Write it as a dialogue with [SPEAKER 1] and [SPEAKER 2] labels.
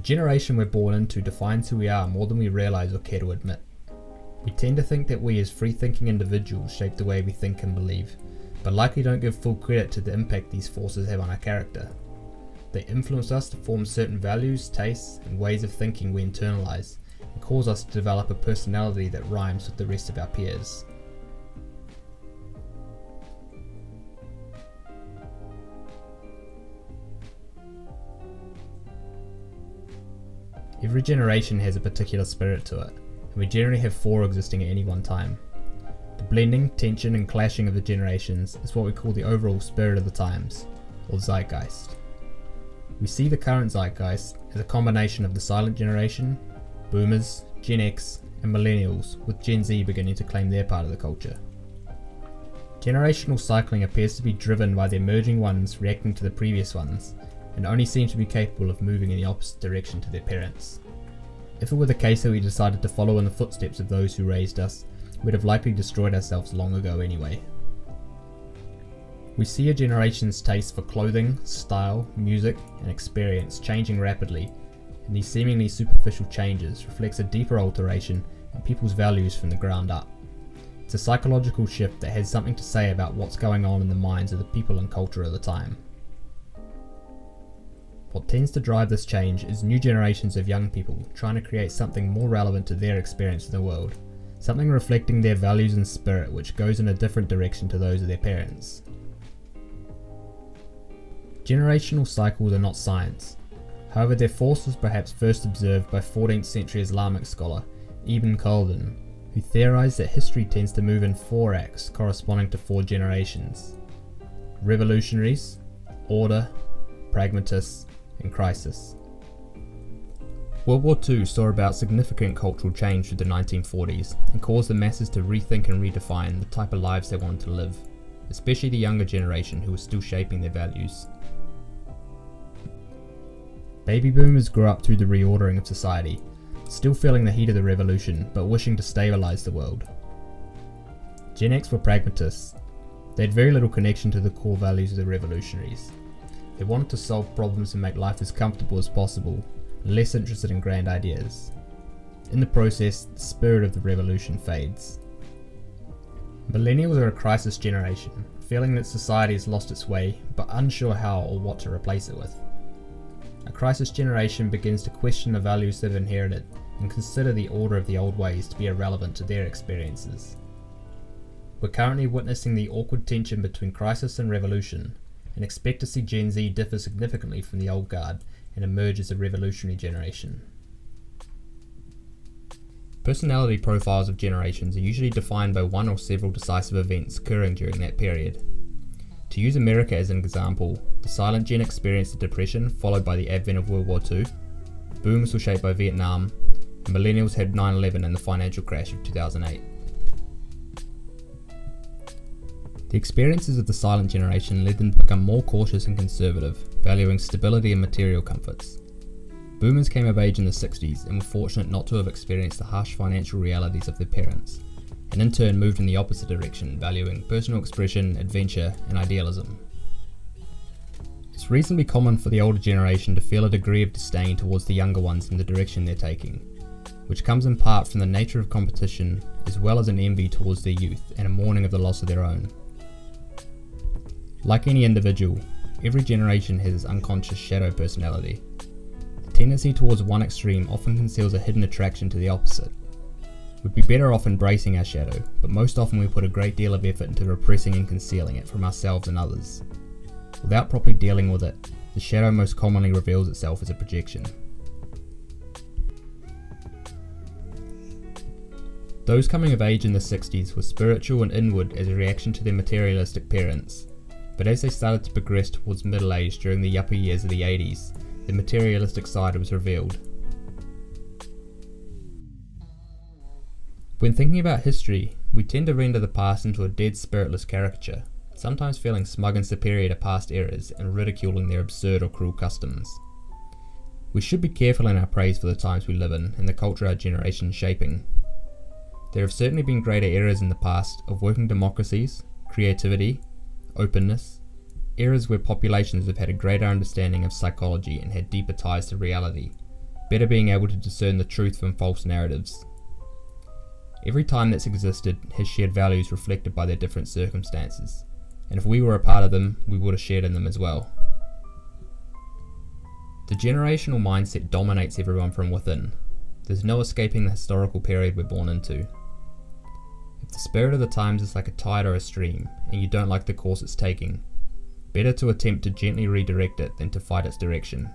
[SPEAKER 1] generation we're born into defines who we are more than we realise or care to admit. We tend to think that we as free-thinking individuals shape the way we think and believe, but likely don't give full credit to the impact these forces have on our character. They influence us to form certain values, tastes, and ways of thinking we internalise, and cause us to develop a personality that rhymes with the rest of our peers. Every generation has a particular spirit to it, and we generally have 4 existing at any one time. The blending, tension, and clashing of the generations is what we call the overall spirit of the times, or zeitgeist. We see the current zeitgeist as a combination of the silent generation, boomers, Gen X, and millennials, with Gen Z beginning to claim their part of the culture. Generational cycling appears to be driven by the emerging ones reacting to the previous ones, and only seem to be capable of moving in the opposite direction to their parents. If it were the case that we decided to follow in the footsteps of those who raised us, we'd have likely destroyed ourselves long ago anyway. We see a generation's taste for clothing, style, music, and experience changing rapidly, and these seemingly superficial changes reflects a deeper alteration in people's values from the ground up. It's a psychological shift that has something to say about what's going on in the minds of the people and culture of the time. What tends to drive this change is new generations of young people trying to create something more relevant to their experience in the world, something reflecting their values and spirit which goes in a different direction to those of their parents. Generational cycles are not science. However, their force was perhaps first observed by 14th century Islamic scholar Ibn Khaldun, who theorized that history tends to move in 4 acts corresponding to 4 generations: revolutionaries, order, pragmatists, and crisis. World War II saw about significant cultural change through the 1940s and caused the masses to rethink and redefine the type of lives they wanted to live, especially the younger generation who was still shaping their values. Baby boomers grew up through the reordering of society, still feeling the heat of the revolution but wishing to stabilise the world. Gen X were pragmatists. They had very little connection to the core values of the revolutionaries. They wanted to solve problems and make life as comfortable as possible, less interested in grand ideas. In the process, the spirit of the revolution fades. Millennials are a crisis generation, feeling that society has lost its way, but unsure how or what to replace it with. A crisis generation begins to question the values they've inherited and consider the order of the old ways to be irrelevant to their experiences. We're currently witnessing the awkward tension between crisis and revolution, and expect to see Gen Z differ significantly from the old guard and emerge as a revolutionary generation. Personality profiles of generations are usually defined by one or several decisive events occurring during that period. To use America as an example, the silent gen experienced the Depression followed by the advent of World War II, boomers were shaped by Vietnam, and millennials had 9/11 and the financial crash of 2008. The experiences of the silent generation led them to become more cautious and conservative, valuing stability and material comforts. Boomers came of age in the 60s and were fortunate not to have experienced the harsh financial realities of their parents, and in turn moved in the opposite direction, valuing personal expression, adventure, and idealism. It's reasonably common for the older generation to feel a degree of disdain towards the younger ones in the direction they're taking, which comes in part from the nature of competition as well as an envy towards their youth and a mourning of the loss of their own. Like any individual, every generation has its unconscious shadow personality. The tendency towards one extreme often conceals a hidden attraction to the opposite. We'd be better off embracing our shadow, but most often we put a great deal of effort into repressing and concealing it from ourselves and others. Without properly dealing with it, the shadow most commonly reveals itself as a projection. Those coming of age in the 60s were spiritual and inward as a reaction to their materialistic parents. But as they started to progress towards middle age during the yuppie years of the 80s, the materialistic side was revealed. When thinking about history, we tend to render the past into a dead, spiritless caricature, sometimes feeling smug and superior to past eras and ridiculing their absurd or cruel customs. We should be careful in our praise for the times we live in and the culture our generation is shaping. There have certainly been greater eras in the past of working democracies, creativity, openness, eras where populations have had a greater understanding of psychology and had deeper ties to reality, better being able to discern the truth from false narratives. Every time that's existed has shared values reflected by their different circumstances, and if we were a part of them, we would have shared in them as well. The generational mindset dominates everyone from within. There's no escaping the historical period we're born into. If the spirit of the times is like a tide or a stream, and you don't like the course it's taking, better to attempt to gently redirect it than to fight its direction.